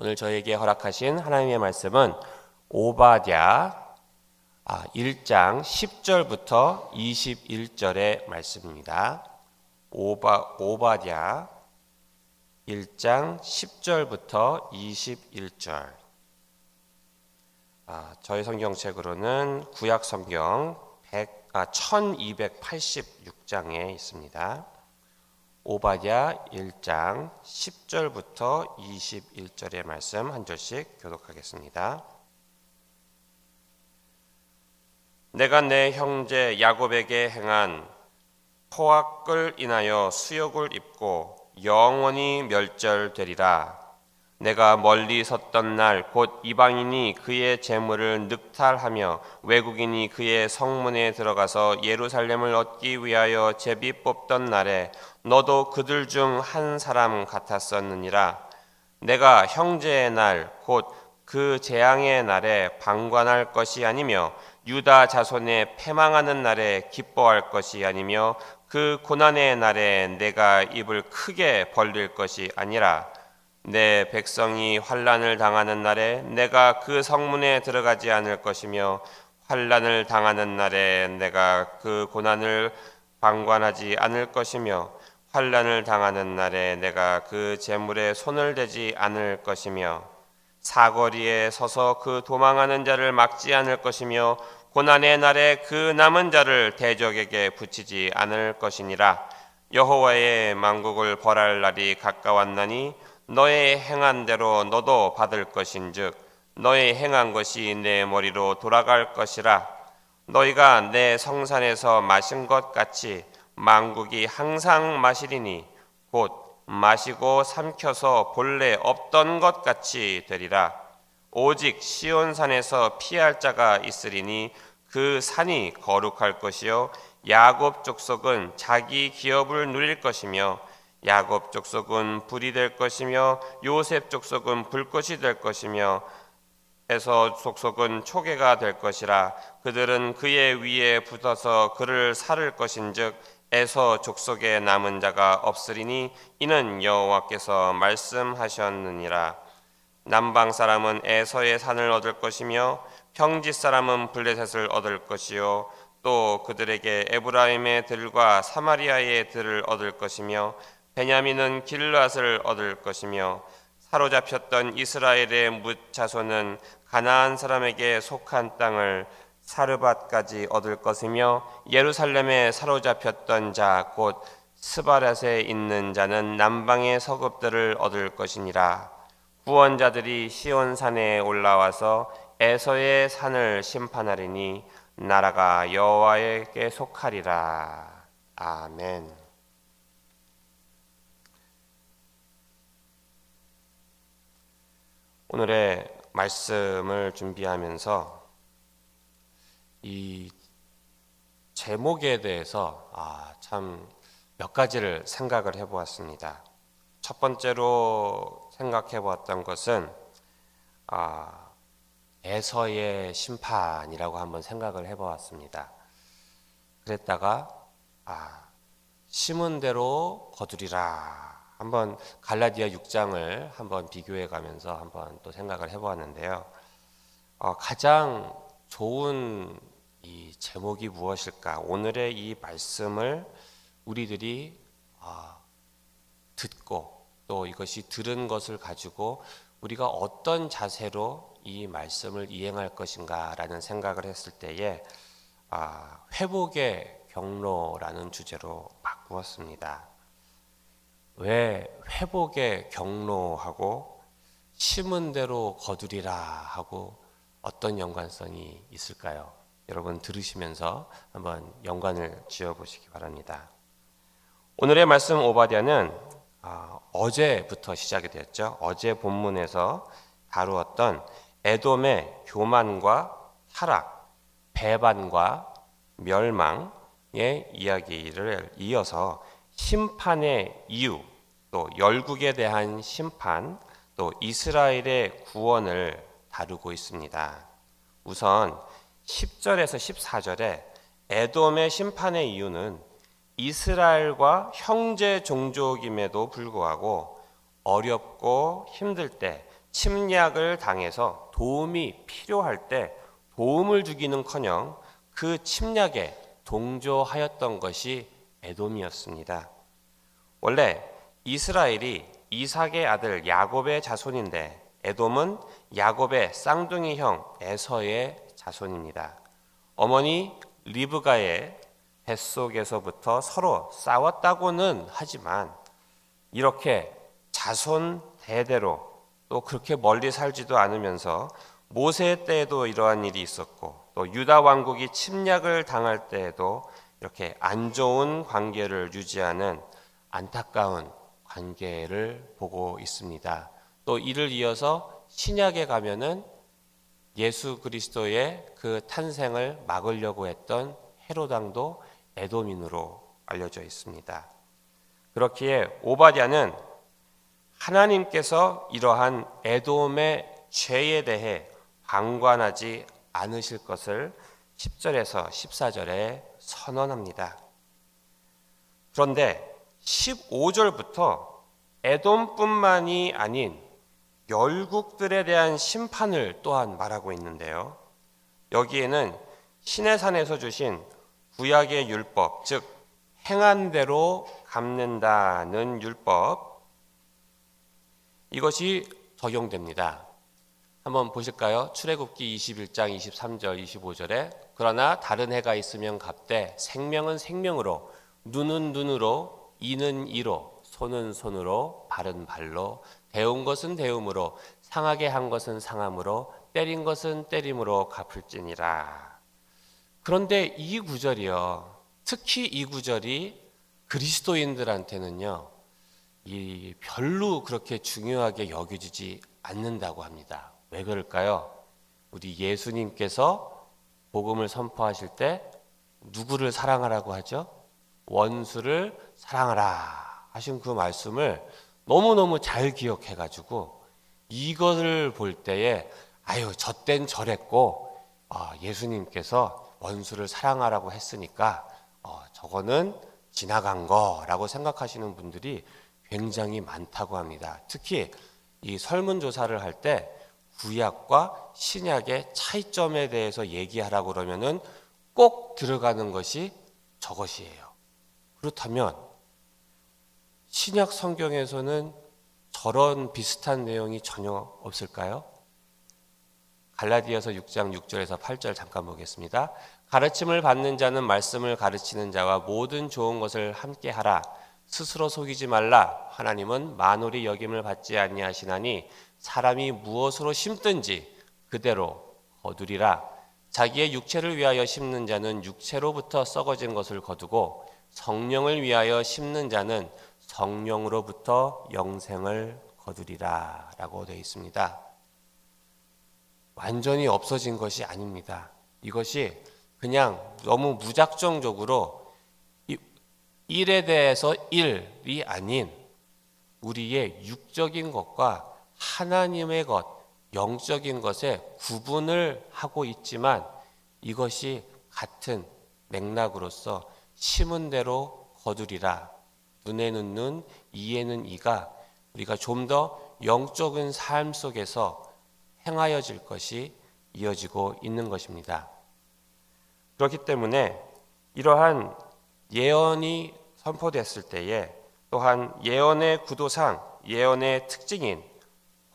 오늘 저에게 허락하신 하나님의 말씀은 오바댜 1장 10절부터 21절의 말씀입니다. 오바댜 1장 10절부터 21절. 저희 성경책으로는 구약 성경 1286장에 있습니다. 오바댜 1장 10절부터 21절의 말씀 한 절씩 교독하겠습니다. 내가 내 형제 야곱에게 행한 포악을 인하여 수욕을 입고 영원히 멸절되리라. 내가 멀리 섰던 날 곧 이방인이 그의 재물을 늑탈하며 외국인이 그의 성문에 들어가서 예루살렘을 얻기 위하여 제비 뽑던 날에 너도 그들 중 한 사람 같았었느니라. 내가 형제의 날 곧 그 재앙의 날에 방관할 것이 아니며 유다 자손의 패망하는 날에 기뻐할 것이 아니며 그 고난의 날에 내가 입을 크게 벌릴 것이 아니라 내 백성이 환난을 당하는 날에 내가 그 성문에 들어가지 않을 것이며 환난을 당하는 날에 내가 그 고난을 방관하지 않을 것이며 환난을 당하는 날에 내가 그 재물에 손을 대지 않을 것이며 사거리에 서서 그 도망하는 자를 막지 않을 것이며 고난의 날에 그 남은 자를 대적에게 붙이지 않을 것이니라. 여호와의 만국을 벌할 날이 가까웠나니 너의 행한 대로 너도 받을 것인즉 너의 행한 것이 내 머리로 돌아갈 것이라. 너희가 내 성산에서 마신 것 같이 만국이 항상 마시리니 곧 마시고 삼켜서 본래 없던 것 같이 되리라. 오직 시온산에서 피할 자가 있으리니 그 산이 거룩할 것이요 야곱 족속은 자기 기업을 누릴 것이며 야곱 족속은 불이 될 것이며 요셉 족속은 불꽃이 될 것이며 에서 족속은 초계가 될 것이라. 그들은 그의 위에 붙어서 그를 살을 것인즉 에서 족속에 남은 자가 없으리니 이는 여호와께서 말씀하셨느니라. 남방 사람은 에서의 산을 얻을 것이며 평지 사람은 블레셋을 얻을 것이요 또 그들에게 에브라임의 들과 사마리아의 들을 얻을 것이며 베냐민은 길앗을 얻을 것이며 사로잡혔던 이스라엘의 뭇 자손은 가나안 사람에게 속한 땅을 사르밧까지 얻을 것이며 예루살렘에 사로잡혔던 자 곧 스바랏에 있는 자는 남방의 서급들을 얻을 것이니라. 구원자들이 시온산에 올라와서 에서의 산을 심판하리니 나라가 여호와에게 속하리라. 아멘. 오늘의 말씀을 준비하면서 이 제목에 대해서 참 몇 가지를 생각을 해보았습니다. 첫 번째로 생각해 보았던 것은 에서의 심판이라고 한번 생각을 해보았습니다. 그랬다가 심은 대로 거두리라. 한번 갈라디아 6장을 한번 비교해 가면서 한번 또 생각을 해보았는데요. 가장 좋은 이 제목이 무엇일까? 오늘의 이 말씀을 우리들이 듣고 또 이것이 들은 것을 가지고 우리가 어떤 자세로 이 말씀을 이행할 것인가 라는 생각을 했을 때에 회복의 경로라는 주제로 바꾸었습니다. 왜 회복의 경로하고 심은 대로 거두리라 하고 어떤 연관성이 있을까요? 여러분 들으시면서 한번 연관을 지어보시기 바랍니다. 오늘의 말씀 오바댜는 어제부터 시작이 되었죠. 어제 본문에서 다루었던 에돔의 교만과 타락, 배반과 멸망의 이야기를 이어서 심판의 이유, 또 열국에 대한 심판, 또 이스라엘의 구원을 다루고 있습니다. 우선 10절에서 14절에 에돔의 심판의 이유는 이스라엘과 형제 종족임에도 불구하고 어렵고 힘들 때 침략을 당해서 도움이 필요할 때 도움을 주기는커녕 그 침략에 동조하였던 것이 에돔이었습니다. 원래 이스라엘이 이삭의 아들 야곱의 자손인데 에돔은 야곱의 쌍둥이 형 에서의 자손입니다. 어머니 리브가의 뱃속에서부터 서로 싸웠다고는 하지만 이렇게 자손 대대로 또 그렇게 멀리 살지도 않으면서 모세 때에도 이러한 일이 있었고 또 유다 왕국이 침략을 당할 때에도 이렇게 안 좋은 관계를 유지하는 안타까운 관계를 보고 있습니다. 또 이를 이어서 신약에 가면은 예수 그리스도의 그 탄생을 막으려고 했던 헤롯 왕도 에돔인으로 알려져 있습니다. 그렇기에 오바댜는 하나님께서 이러한 에돔의 죄에 대해 방관하지 않으실 것을 10절에서 14절에 선언합니다. 그런데 15절부터 에돔뿐만이 아닌 열국들에 대한 심판을 또한 말하고 있는데요. 여기에는 시내산에서 주신 구약의 율법, 즉 행한 대로 갚는다는 율법, 이것이 적용됩니다. 한번 보실까요? 출애굽기 21장 23절 25절에 그러나 다른 해가 있으면 갚되 생명은 생명으로 눈은 눈으로 이는 이로 손은 손으로 발은 발로 데운 것은 데움으로 상하게 한 것은 상함으로 때린 것은 때림으로 갚을지니라. 그런데 이 구절이요, 특히 이 구절이 그리스도인들한테는요 이 별로 그렇게 중요하게 여겨지지 않는다고 합니다. 왜 그럴까요? 우리 예수님께서 복음을 선포하실 때 누구를 사랑하라고 하죠? 원수를 사랑하라 하신 그 말씀을 너무너무 잘 기억해가지고 이것을 볼 때에 아유 저땐 저랬고 예수님께서 원수를 사랑하라고 했으니까 저거는 지나간 거라고 생각하시는 분들이 굉장히 많다고 합니다. 특히 이 설문조사를 할 때 구약과 신약의 차이점에 대해서 얘기하라고 그러면은 꼭 들어가는 것이 저것이에요. 그렇다면 신약 성경에서는 저런 비슷한 내용이 전혀 없을까요? 갈라디아서 6장 6절에서 8절 잠깐 보겠습니다. 가르침을 받는 자는 말씀을 가르치는 자와 모든 좋은 것을 함께 하라. 스스로 속이지 말라. 하나님은 만홀이 여김을 받지 아니하시나니 사람이 무엇으로 심든지 그대로 거두리라. 자기의 육체를 위하여 심는 자는 육체로부터 썩어진 것을 거두고 성령을 위하여 심는 자는 성령으로부터 영생을 거두리라 라고 되어 있습니다. 완전히 없어진 것이 아닙니다. 이것이 그냥 너무 무작정적으로 1에 대해서 1이 아닌 우리의 육적인 것과 하나님의 것, 영적인 것에 구분을 하고 있지만 이것이 같은 맥락으로서 심은 대로 거두리라. 눈에는 눈, 이에는 이가 우리가 좀 더 영적인 삶 속에서 행하여질 것이 이어지고 있는 것입니다. 그렇기 때문에 이러한 예언이 선포됐을 때에 또한 예언의 구도상 예언의 특징인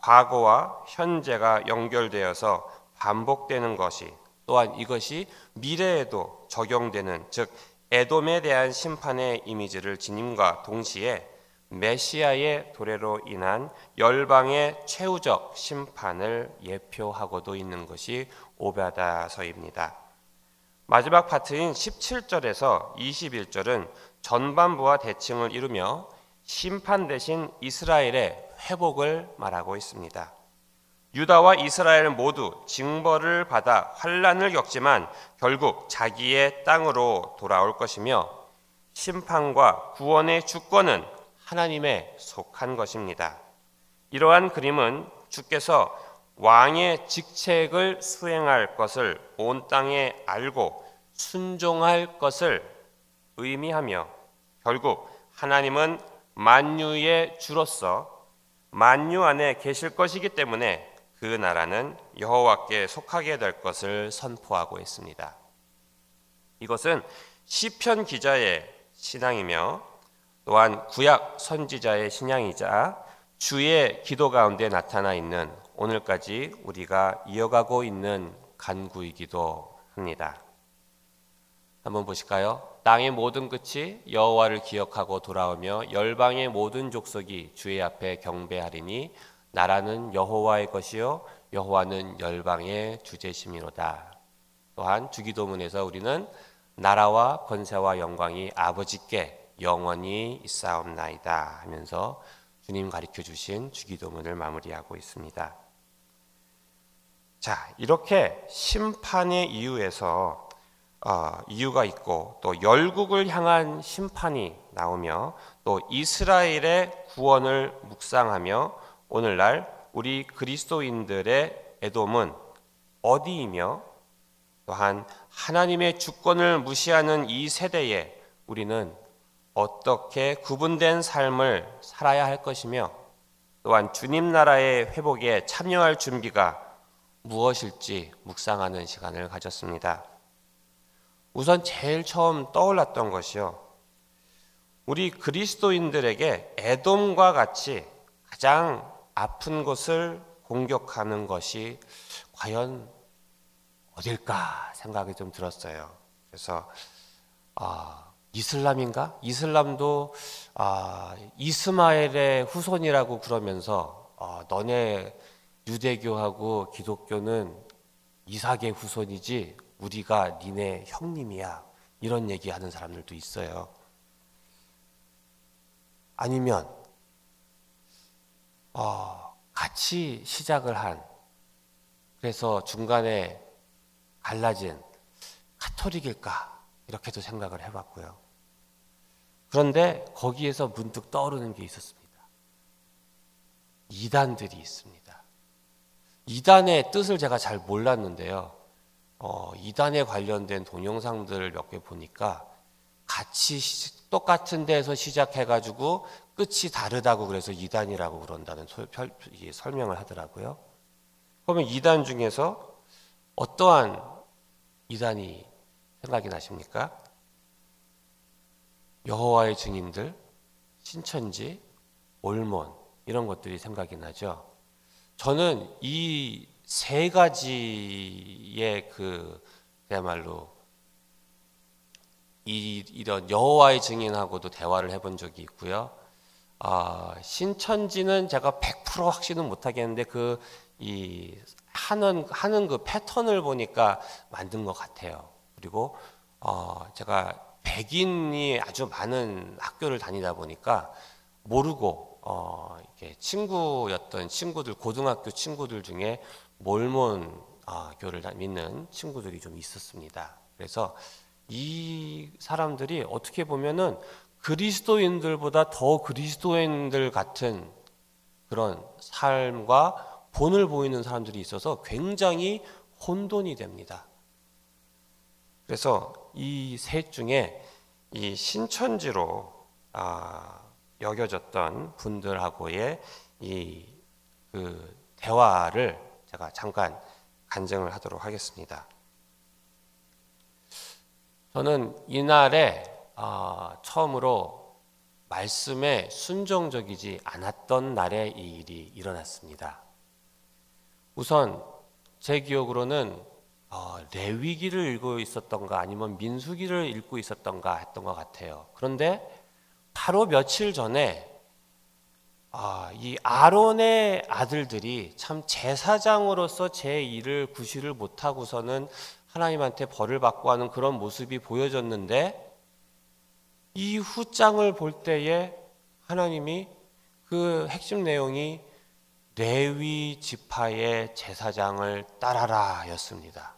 과거와 현재가 연결되어서 반복되는 것이 또한 이것이 미래에도 적용되는 즉 에돔에 대한 심판의 이미지를 지님과 동시에 메시아의 도래로 인한 열방의 최후적 심판을 예표하고도 있는 것이 오바댜서입니다. 마지막 파트인 17절에서 21절은 전반부와 대칭을 이루며 심판 대신 이스라엘의 회복을 말하고 있습니다. 유다와 이스라엘 모두 징벌을 받아 환난을 겪지만 결국 자기의 땅으로 돌아올 것이며 심판과 구원의 주권은 하나님에 속한 것입니다. 이러한 그림은 주께서 왕의 직책을 수행할 것을 온 땅에 알고 순종할 것을 의미하며 결국 하나님은 만유의 주로서 만유 안에 계실 것이기 때문에 그 나라는 여호와께 속하게 될 것을 선포하고 있습니다. 이것은 시편 기자의 신앙이며 또한 구약 선지자의 신앙이자 주의 기도 가운데 나타나 있는 오늘까지 우리가 이어가고 있는 간구이기도 합니다. 한번 보실까요? 땅의 모든 끝이 여호와를 기억하고 돌아오며 열방의 모든 족속이 주의 앞에 경배하리니 나라는 여호와의 것이요 여호와는 열방의 주제심이로다. 또한 주기도문에서 우리는 나라와 권세와 영광이 아버지께 영원히 있사옵나이다 하면서 주님 가르쳐 주신 주기도문을 마무리하고 있습니다. 자, 이렇게 심판의 이유가 있고 또 열국을 향한 심판이 나오며 또 이스라엘의 구원을 묵상하며 오늘날 우리 그리스도인들의 에돔은 어디이며 또한 하나님의 주권을 무시하는 이 세대에 우리는 어떻게 구분된 삶을 살아야 할 것이며 또한 주님 나라의 회복에 참여할 준비가 무엇일지 묵상하는 시간을 가졌습니다. 우선 제일 처음 떠올랐던 것이요. 우리 그리스도인들에게 에돔과 같이 가장 아픈 것을 공격하는 것이 과연 어딜까 생각이 좀 들었어요. 그래서 이슬람인가? 이슬람도 이스마엘의 후손이라고 그러면서 너네 유대교하고 기독교는 이삭의 후손이지 우리가 니네 형님이야 이런 얘기하는 사람들도 있어요. 아니면 같이 시작을 한 그래서 중간에 갈라진 카톨릭일까 이렇게도 생각을 해봤고요. 그런데 거기에서 문득 떠오르는 게 있었습니다. 이단들이 있습니다. 이단의 뜻을 제가 잘 몰랐는데요. 이단에 관련된 동영상들을 몇 개 보니까 같이 똑같은 데에서 시작해가지고 끝이 다르다고 그래서 이단이라고 그런다는 설명을 하더라고요. 그러면 이단 중에서 어떠한 이단이 생각이 나십니까? 여호와의 증인들, 신천지, 몰몬 이런 것들이 생각이 나죠. 저는 이 세 가지의 그야말로 이런 여호와의 증인하고도 대화를 해본 적이 있고요. 신천지는 제가 100% 확신은 못하겠는데 하는 그 패턴을 보니까 만든 것 같아요. 그리고 제가 백인이 아주 많은 학교를 다니다 보니까 모르고 이렇게 친구였던 친구들, 고등학교 친구들 중에 몰몬 교를 믿는 친구들이 좀 있었습니다. 그래서 이 사람들이 어떻게 보면은 그리스도인들보다 더 그리스도인들 같은 그런 삶과 본을 보이는 사람들이 있어서 굉장히 혼돈이 됩니다. 그래서 이 셋 중에 이 신천지로 여겨졌던 분들하고의 그 대화를 제가 잠깐 간증을 하도록 하겠습니다. 저는 이날에 처음으로 말씀에 순종적이지 않았던 날에 이 일이 일어났습니다. 우선 제 기억으로는 레위기를 읽고 있었던가 아니면 민수기를 읽고 있었던가 했던 것 같아요. 그런데 바로 며칠 전에 이 아론의 아들들이 참 제사장으로서 제 일을 구실을 못하고서는 하나님한테 벌을 받고 하는 그런 모습이 보여졌는데 이 후장을 볼 때에 하나님이 그 핵심 내용이 레위 지파의 제사장을 따라라 였습니다.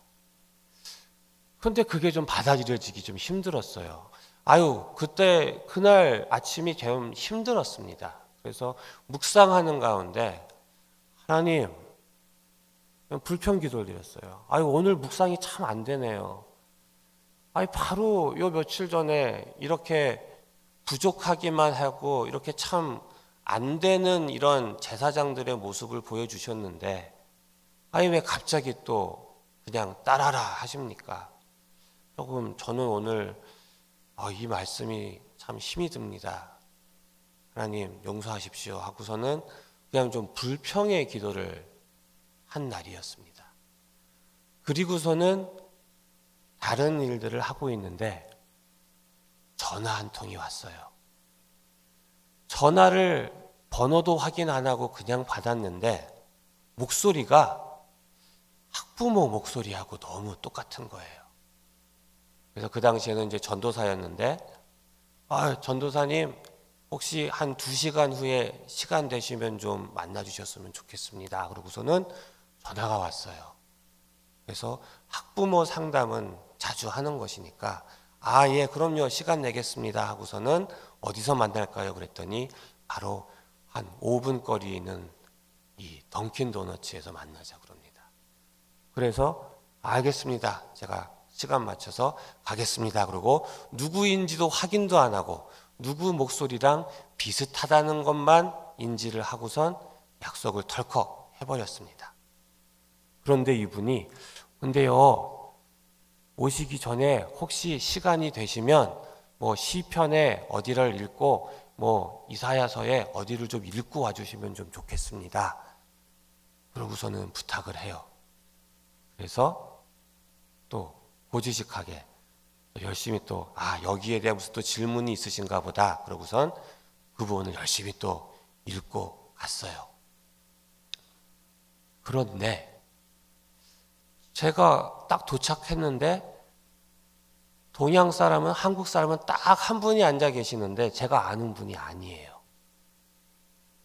그런데 그게 좀 받아들여지기 좀 힘들었어요. 그날 아침이 좀 힘들었습니다. 그래서 묵상하는 가운데 하나님 불평 기도를 드렸어요. 오늘 묵상이 참 안 되네요. 바로 요 며칠 전에 이렇게 부족하기만 하고 이렇게 참 안 되는 이런 제사장들의 모습을 보여주셨는데 아니 왜 갑자기 또 그냥 따라라 하십니까? 조금 저는 오늘 이 말씀이 참 힘이 듭니다. 하나님 용서하십시오 하고서는 그냥 좀 불평의 기도를 한 날이었습니다. 그리고서는 다른 일들을 하고 있는데 전화 한 통이 왔어요. 전화를 번호도 확인 안 하고 그냥 받았는데 목소리가 학부모 목소리하고 너무 똑같은 거예요. 그래서 그 당시에는 이제 전도사였는데 전도사님 혹시 한 2시간 후에 시간 되시면 좀 만나 주셨으면 좋겠습니다. 그러고서는 전화가 왔어요. 그래서 학부모 상담은 자주 하는 것이니까 예 그럼요 시간 내겠습니다 하고서는 어디서 만날까요? 그랬더니 바로 한 5분 거리에 있는 이 던킨 도너츠에서 만나자 그럽니다. 그래서 알겠습니다. 제가 시간 맞춰서 가겠습니다. 그러고 누구인지도 확인도 안 하고 누구 목소리랑 비슷하다는 것만 인지를 하고선 약속을 덜컥 해버렸습니다. 그런데 이분이 근데요 오시기 전에 혹시 시간이 되시면 뭐 시편에 어디를 읽고 뭐 이사야서에 어디를 좀 읽고 와주시면 좀 좋겠습니다. 그러고서는 부탁을 해요. 그래서 또 고지식하게 열심히 또 여기에 대한 무슨 또 질문이 있으신가 보다. 그러고선 그 부분을 열심히 또 읽고 갔어요. 그런데 제가 딱 도착했는데 동양 사람은 한국 사람은 딱 한 분이 앉아 계시는데 제가 아는 분이 아니에요.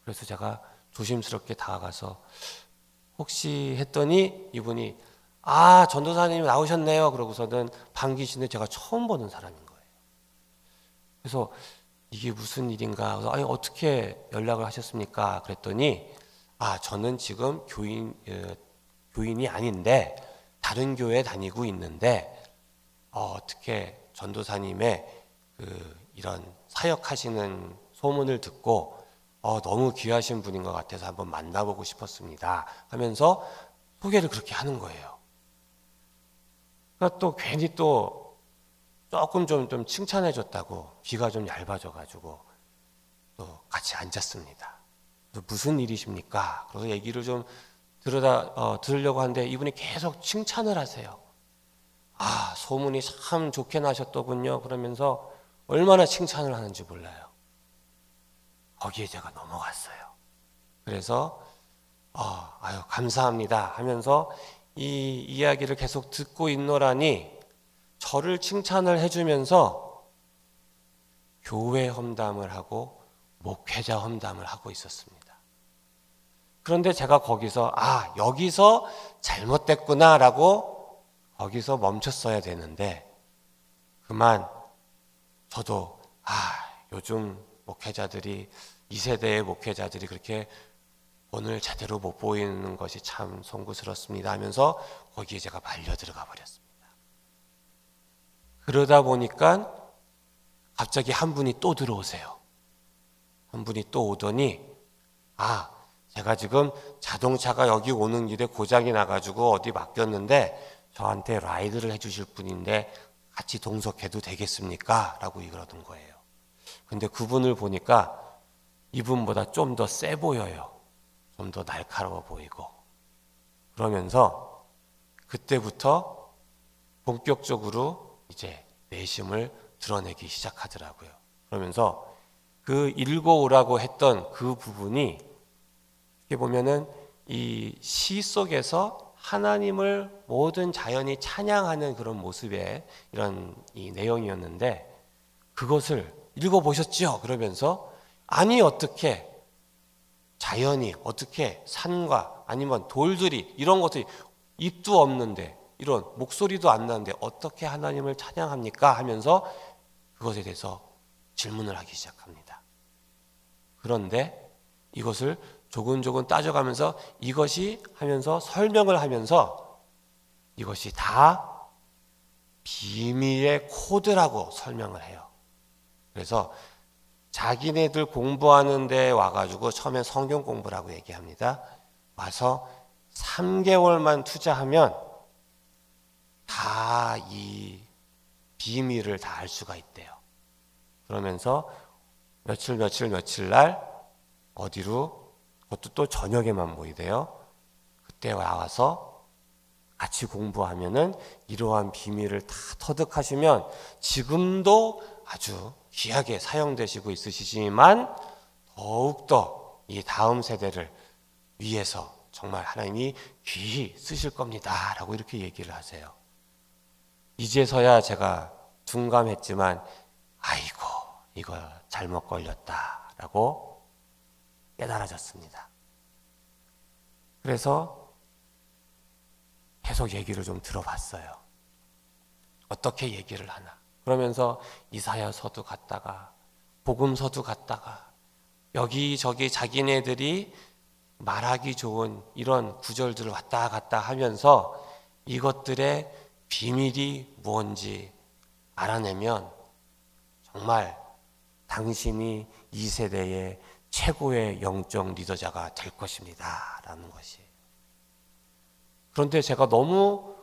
그래서 제가 조심스럽게 다가가서 혹시 했더니 이분이 전도사님 나오셨네요. 그러고서는 반기시는데 제가 처음 보는 사람인 거예요. 그래서 이게 무슨 일인가? 아니 어떻게 연락을 하셨습니까? 그랬더니 저는 지금 교인이 아닌데 다른 교회 다니고 있는데 어떻게 전도사님의 이런 사역하시는 소문을 듣고 너무 귀하신 분인 것 같아서 한번 만나보고 싶었습니다 하면서 소개를 그렇게 하는 거예요. 그러니까 또 괜히 또 조금 좀 칭찬해 줬다고 귀가 좀 얇아져가지고 또 같이 앉았습니다. 무슨 일이십니까? 그래서 얘기를 좀 들으려고 하는데 이분이 계속 칭찬을 하세요. 소문이 참 좋게 나셨더군요. 그러면서 얼마나 칭찬을 하는지 몰라요. 거기에 제가 넘어갔어요. 그래서 감사합니다 하면서 이 이야기를 계속 듣고 있노라니 저를 칭찬을 해주면서 교회 험담을 하고 목회자 험담을 하고 있었습니다. 그런데 제가 거기서 여기서 잘못됐구나라고 거기서 멈췄어야 되는데 그만 저도 요즘 목회자들이 이 세대의 목회자들이 그렇게 본을 제대로 못 보이는 것이 참 송구스럽습니다 하면서 거기에 제가 말려 들어가 버렸습니다. 그러다 보니까 갑자기 한 분이 또 들어오세요. 한 분이 또 오더니 제가 지금 자동차가 여기 오는 길에 고장이 나가지고 어디 맡겼는데 저한테 라이드를 해주실 분인데 같이 동석해도 되겠습니까? 라고 그러던 거예요. 근데 그분을 보니까 이분보다 좀 더 세 보여요. 좀 더 날카로워 보이고. 그러면서 그때부터 본격적으로 이제 내심을 드러내기 시작하더라고요. 그러면서 그 읽어오라고 했던 그 부분이 이렇게 보면은 이 시 속에서 하나님을 모든 자연이 찬양하는 그런 모습의 이런 이 내용이었는데 그것을 읽어보셨죠? 그러면서 어떻게 자연이 어떻게 산과 아니면 돌들이 이런 것들이 입도 없는데 이런 목소리도 안 나는데 어떻게 하나님을 찬양합니까? 하면서 그것에 대해서 질문을 하기 시작합니다. 그런데 이것을 조근조근 따져가면서 이것이 하면서 설명을 하면서 이것이 다 비밀의 코드라고 설명을 해요. 그래서 자기네들 공부하는 데 와가지고 처음에 성경 공부라고 얘기합니다. 와서 3개월만 투자하면 다 이 비밀을 다 알 수가 있대요. 그러면서 며칠 날 어디로, 그것도 또 저녁에만 모이대요. 그때 와서 같이 공부하면은 이러한 비밀을 다 터득하시면 지금도 아주 귀하게 사용되시고 있으시지만 더욱더 이 다음 세대를 위해서 정말 하나님이 귀히 쓰실 겁니다 라고 이렇게 얘기를 하세요. 이제서야 제가 둔감했지만 아이고 이거 잘못 걸렸다 라고 깨달아졌습니다. 그래서 계속 얘기를 좀 들어봤어요. 어떻게 얘기를 하나. 그러면서 이사야서도 갔다가 복음서도 갔다가 여기저기 자기네들이 말하기 좋은 이런 구절들을 왔다 갔다 하면서 이것들의 비밀이 뭔지 알아내면 정말 당신이 이 세대의 최고의 영적 리더자가 될 것입니다 라는 것이. 그런데 제가 너무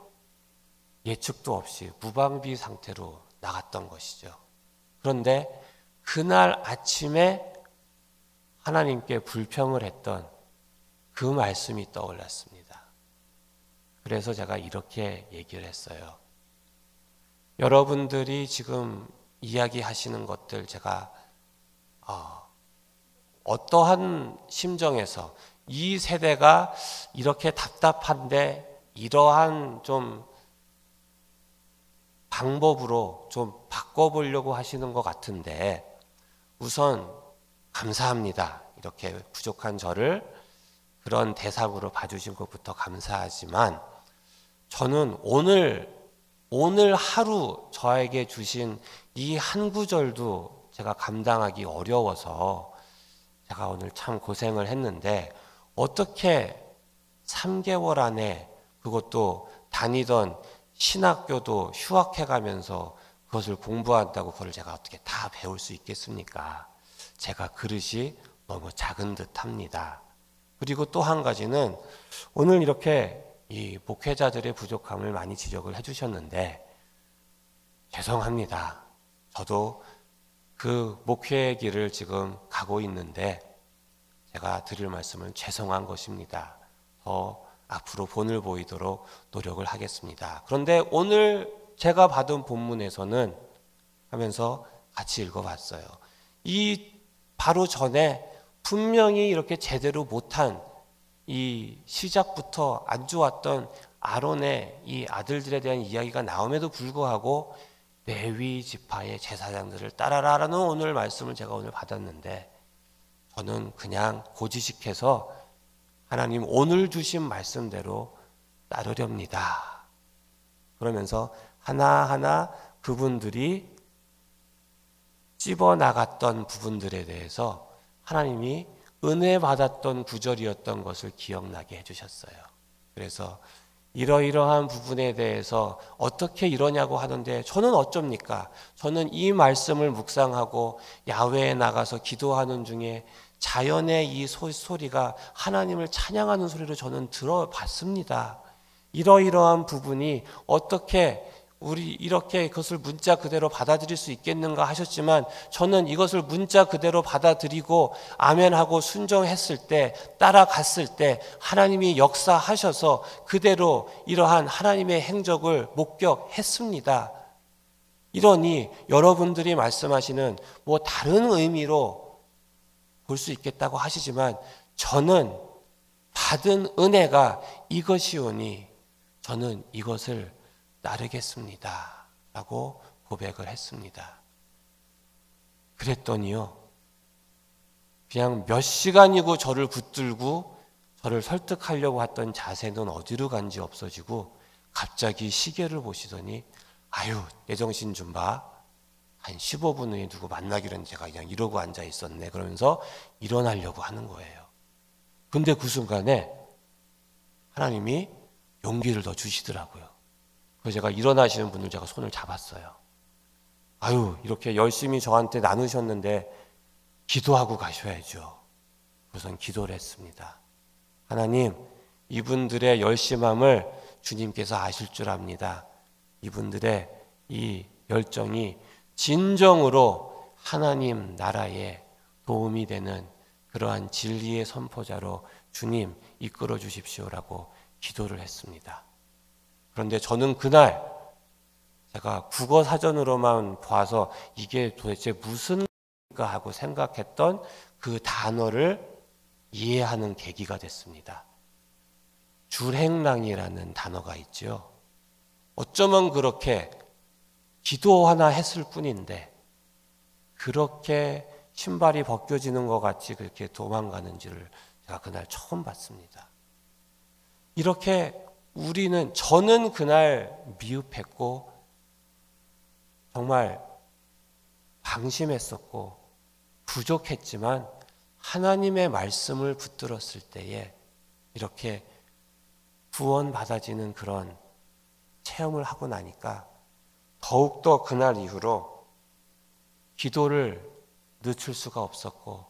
예측도 없이 무방비 상태로 나갔던 것이죠. 그런데 그날 아침에 하나님께 불평을 했던 그 말씀이 떠올랐습니다. 그래서 제가 이렇게 얘기를 했어요. 여러분들이 지금 이야기하시는 것들 제가 어떠한 심정에서 이 세대가 이렇게 답답한데 이러한 좀 방법으로 좀 바꿔보려고 하시는 것 같은데 우선 감사합니다. 이렇게 부족한 저를 그런 대상으로 봐주신 것부터 감사하지만 저는 오늘 하루 저에게 주신 이 한 구절도 제가 감당하기 어려워서 제가 오늘 참 고생을 했는데 어떻게 3개월 안에 그것도 다니던 신학교도 휴학해가면서 그것을 공부한다고 그걸 제가 어떻게 다 배울 수 있겠습니까? 제가 그릇이 너무 작은 듯 합니다. 그리고 또 한 가지는 오늘 이렇게 이 목회자들의 부족함을 많이 지적을 해주셨는데 죄송합니다. 저도 그 목회의 길을 지금 가고 있는데 제가 드릴 말씀은 죄송한 것입니다. 더 앞으로 본을 보이도록 노력을 하겠습니다. 그런데 오늘 제가 받은 본문에서는 하면서 같이 읽어봤어요. 이 바로 전에 분명히 이렇게 제대로 못한 이 시작부터 안 좋았던 아론의 이 아들들에 대한 이야기가 나옴에도 불구하고 레위 지파의 제사장들을 따라라라는 오늘 말씀을 제가 오늘 받았는데 저는 그냥 고지식해서 하나님 오늘 주신 말씀대로 따르렵니다. 그러면서 하나하나 그분들이 찝어나갔던 부분들에 대해서 하나님이 은혜 받았던 구절이었던 것을 기억나게 해주셨어요. 그래서 이러이러한 부분에 대해서 어떻게 이러냐고 하는데 저는 어쩝니까? 저는 이 말씀을 묵상하고 야외에 나가서 기도하는 중에 자연의 이 소리가 하나님을 찬양하는 소리로 저는 들어봤습니다. 이러이러한 부분이 어떻게 우리 이렇게 그것을 문자 그대로 받아들일 수 있겠는가 하셨지만 저는 이것을 문자 그대로 받아들이고 아멘하고 순종했을 때 따라갔을 때 하나님이 역사하셔서 그대로 이러한 하나님의 행적을 목격했습니다. 이러니 여러분들이 말씀하시는 뭐 다른 의미로 볼 수 있겠다고 하시지만 저는 받은 은혜가 이것이오니 저는 이것을 따르겠습니다 라고 고백을 했습니다. 그랬더니요 그냥 몇 시간이고 저를 붙들고 저를 설득하려고 했던 자세는 어디로 간지 없어지고 갑자기 시계를 보시더니 아유 내 정신 좀 봐. 한 15분 후에 누구 만나기로 했는데 제가 그냥 이러고 앉아 있었네. 그러면서 일어나려고 하는 거예요. 근데 그 순간에 하나님이 용기를 더 주시더라고요. 그래서 제가 일어나시는 분을 제가 손을 잡았어요. 아유 이렇게 열심히 저한테 나누셨는데 기도하고 가셔야죠. 우선 기도를 했습니다. 하나님, 이분들의 열심함을 주님께서 아실 줄 압니다. 이분들의 이 열정이 진정으로 하나님 나라에 도움이 되는 그러한 진리의 선포자로 주님 이끌어 주십시오라고 기도를 했습니다. 그런데 저는 그날 제가 국어 사전으로만 봐서 이게 도대체 무슨 하고 생각했던 그 단어를 이해하는 계기가 됐습니다. 줄행랑이라는 단어가 있죠. 어쩌면 그렇게 기도 하나 했을 뿐인데 그렇게 신발이 벗겨지는 것 같이 그렇게 도망가는지를 제가 그날 처음 봤습니다. 이렇게 저는 그날 미흡했고 정말 방심했었고 부족했지만 하나님의 말씀을 붙들었을 때에 이렇게 구원받아지는 그런 체험을 하고 나니까 더욱더 그날 이후로 기도를 늦출 수가 없었고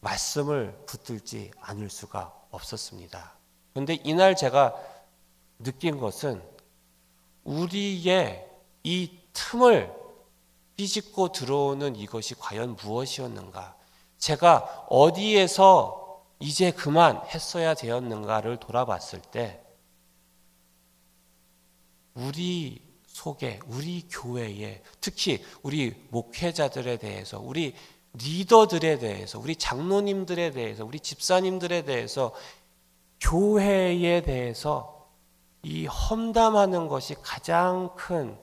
말씀을 붙들지 않을 수가 없었습니다. 그런데 이날 제가 느낀 것은 우리의 이 틈을 비집고 들어오는 이것이 과연 무엇이었는가? 제가 어디에서 이제 그만 했어야 되었는가를 돌아봤을 때 우리 속에, 우리 교회에, 특히 우리 목회자들에 대해서, 우리 리더들에 대해서, 우리 장로님들에 대해서, 우리 집사님들에 대해서, 교회에 대해서 이 험담하는 것이 가장 큰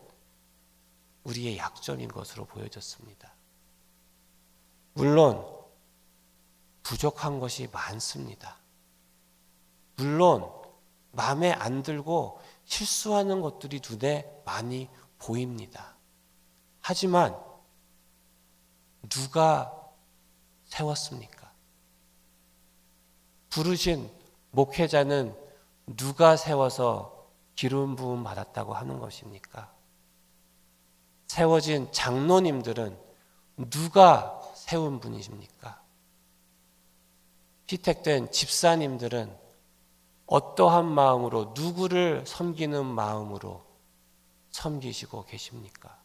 우리의 약점인 것으로 보여졌습니다. 물론 부족한 것이 많습니다. 물론 마음에 안 들고 실수하는 것들이 눈에 많이 보입니다. 하지만 누가 세웠습니까? 부르신 목회자는 누가 세워서 기름 부음 받았다고 하는 것입니까? 세워진 장로님들은 누가 세운 분이십니까? 피택된 집사님들은 어떠한 마음으로 누구를 섬기는 마음으로 섬기시고 계십니까?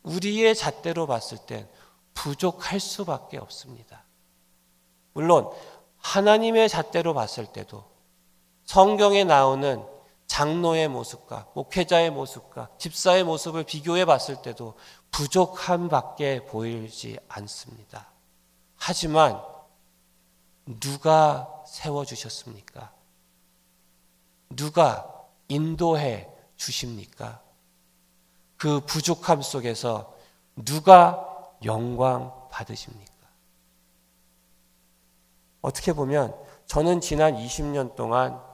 우리의 잣대로 봤을 땐 부족할 수밖에 없습니다. 물론 하나님의 잣대로 봤을 때도 성경에 나오는 장로의 모습과 목회자의 모습과 집사의 모습을 비교해 봤을 때도 부족함밖에 보이지 않습니다. 하지만 누가 세워주셨습니까? 누가 인도해 주십니까? 그 부족함 속에서 누가 영광 받으십니까? 어떻게 보면 저는 지난 20년 동안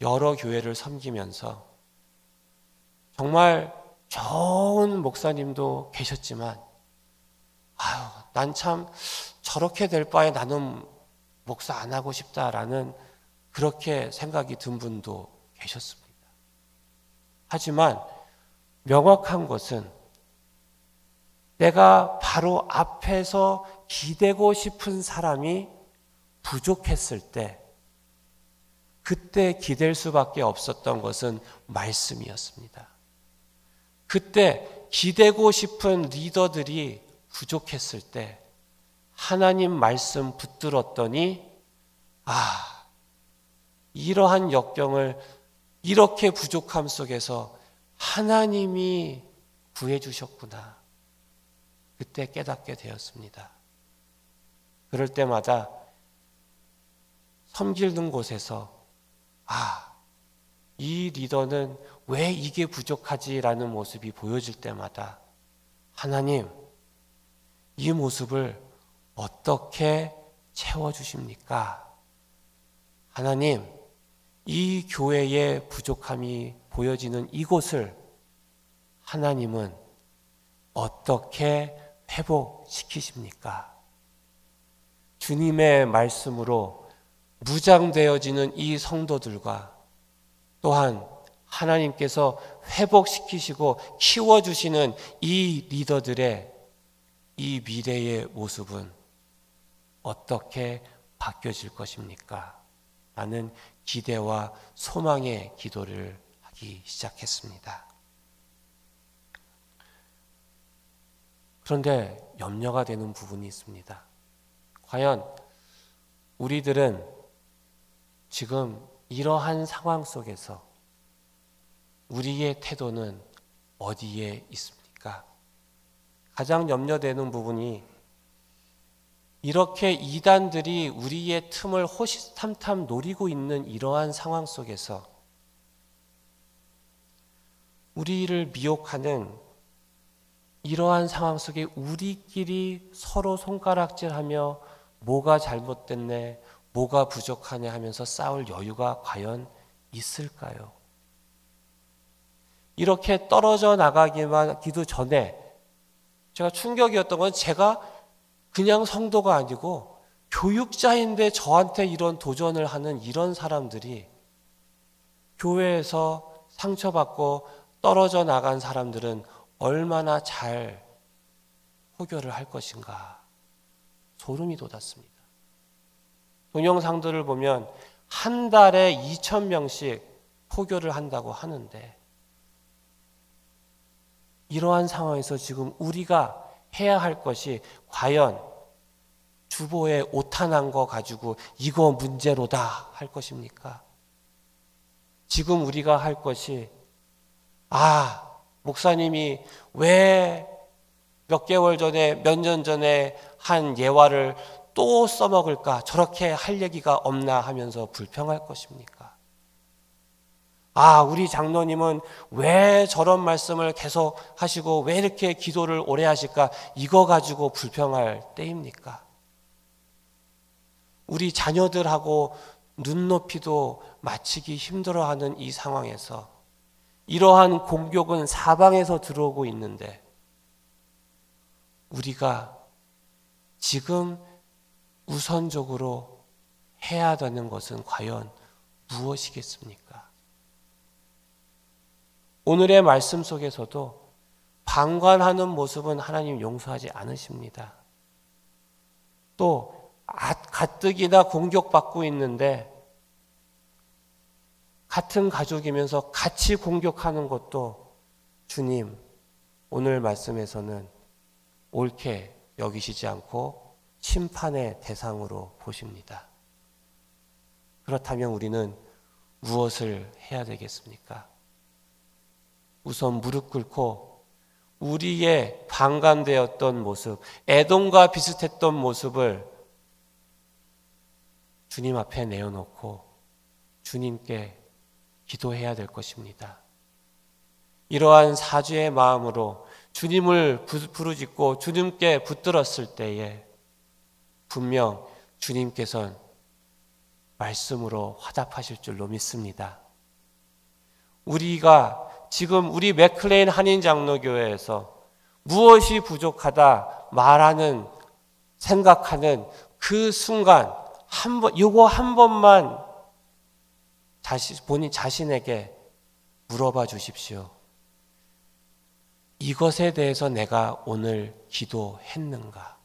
여러 교회를 섬기면서 정말 좋은 목사님도 계셨지만 난 참 저렇게 될 바에 나는 목사 안 하고 싶다라는 그렇게 생각이 든 분도 계셨습니다. 하지만 명확한 것은 내가 바로 앞에서 기대고 싶은 사람이 부족했을 때 그때 기댈 수밖에 없었던 것은 말씀이었습니다. 그때 기대고 싶은 리더들이 부족했을 때 하나님 말씀 붙들었더니 이러한 역경을 이렇게 부족함 속에서 하나님이 구해주셨구나. 그때 깨닫게 되었습니다. 그럴 때마다 섬기는 곳에서 이 리더는 왜 이게 부족하지라는 모습이 보여질 때마다 하나님, 이 모습을 어떻게 채워주십니까? 하나님, 이 교회의 부족함이 보여지는 이곳을 하나님은 어떻게 회복시키십니까? 주님의 말씀으로 무장되어지는 이 성도들과 또한 하나님께서 회복시키시고 키워주시는 이 리더들의 이 미래의 모습은 어떻게 바뀌어질 것입니까? 라는 기대와 소망의 기도를 하기 시작했습니다. 그런데 염려가 되는 부분이 있습니다. 과연 우리들은 지금 이러한 상황 속에서 우리의 태도는 어디에 있습니까? 가장 염려되는 부분이 이렇게 이단들이 우리의 틈을 호시탐탐 노리고 있는 이러한 상황 속에서 우리를 미혹하는 이러한 상황 속에 우리끼리 서로 손가락질하며 뭐가 잘못됐네, 뭐가 부족하냐 하면서 싸울 여유가 과연 있을까요? 이렇게 떨어져 나가기도 전에 제가 충격이었던 건 제가 그냥 성도가 아니고 교육자인데 저한테 이런 도전을 하는 이런 사람들이 교회에서 상처받고 떨어져 나간 사람들은 얼마나 잘 포교를 할 것인가 소름이 돋았습니다. 동영상들을 보면 한 달에 2,000명씩 포교를 한다고 하는데 이러한 상황에서 지금 우리가 해야 할 것이 과연 주보에 오탄한 거 가지고 이거 문제로다 할 것입니까? 지금 우리가 할 것이 목사님이 왜 몇 개월 전에 몇 년 전에 한 예화를 또 써먹을까? 저렇게 할 얘기가 없나 하면서 불평할 것입니까? 우리 장로님은 왜 저런 말씀을 계속 하시고 왜 이렇게 기도를 오래 하실까? 이거 가지고 불평할 때입니까? 우리 자녀들하고 눈높이도 맞추기 힘들어하는 이 상황에서 이러한 공격은 사방에서 들어오고 있는데 우리가 지금 우선적으로 해야 되는 것은 과연 무엇이겠습니까? 오늘의 말씀 속에서도 방관하는 모습은 하나님 용서하지 않으십니다. 또 가뜩이나 공격받고 있는데 같은 가족이면서 같이 공격하는 것도 주님 오늘 말씀에서는 옳게 여기시지 않고 심판의 대상으로 보십니다. 그렇다면 우리는 무엇을 해야 되겠습니까? 우선 무릎 꿇고 우리의 방관되었던 모습, 애동과 비슷했던 모습을 주님 앞에 내어놓고 주님께 기도해야 될 것입니다. 이러한 사죄의 마음으로 주님을 부르짖고 주님께 붙들었을 때에 분명 주님께서는 말씀으로 화답하실 줄로 믿습니다. 우리가 지금 우리 맥클레인 한인장로교회에서 무엇이 부족하다 말하는 생각하는 그 순간 이거 한 번만 본인 자신에게 물어봐 주십시오. 이것에 대해서 내가 오늘 기도했는가?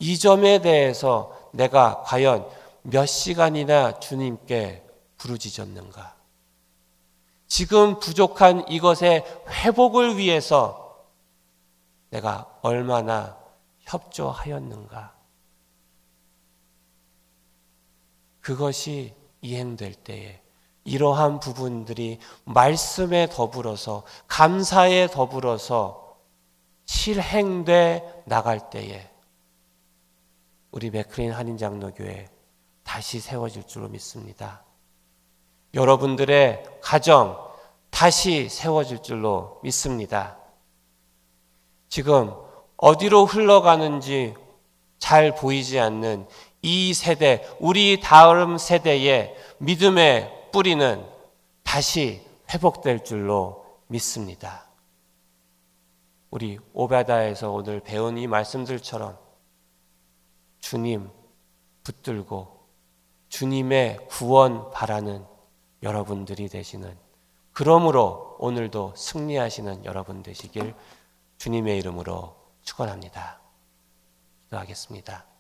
이 점에 대해서 내가 과연 몇 시간이나 주님께 부르짖었는가? 지금 부족한 이것의 회복을 위해서 내가 얼마나 협조하였는가? 그것이 이행될 때에 이러한 부분들이 말씀에 더불어서 감사에 더불어서 실행돼 나갈 때에 우리 맥클레인 한인장로교회 다시 세워질 줄로 믿습니다. 여러분들의 가정 다시 세워질 줄로 믿습니다. 지금 어디로 흘러가는지 잘 보이지 않는 이 세대, 우리 다음 세대의 믿음의 뿌리는 다시 회복될 줄로 믿습니다. 우리 오베다에서 오늘 배운 이 말씀들처럼 주님 붙들고 주님의 구원 바라는 여러분들이 되시는, 그러므로 오늘도 승리하시는 여러분 되시길 주님의 이름으로 축원합니다. 기도하겠습니다.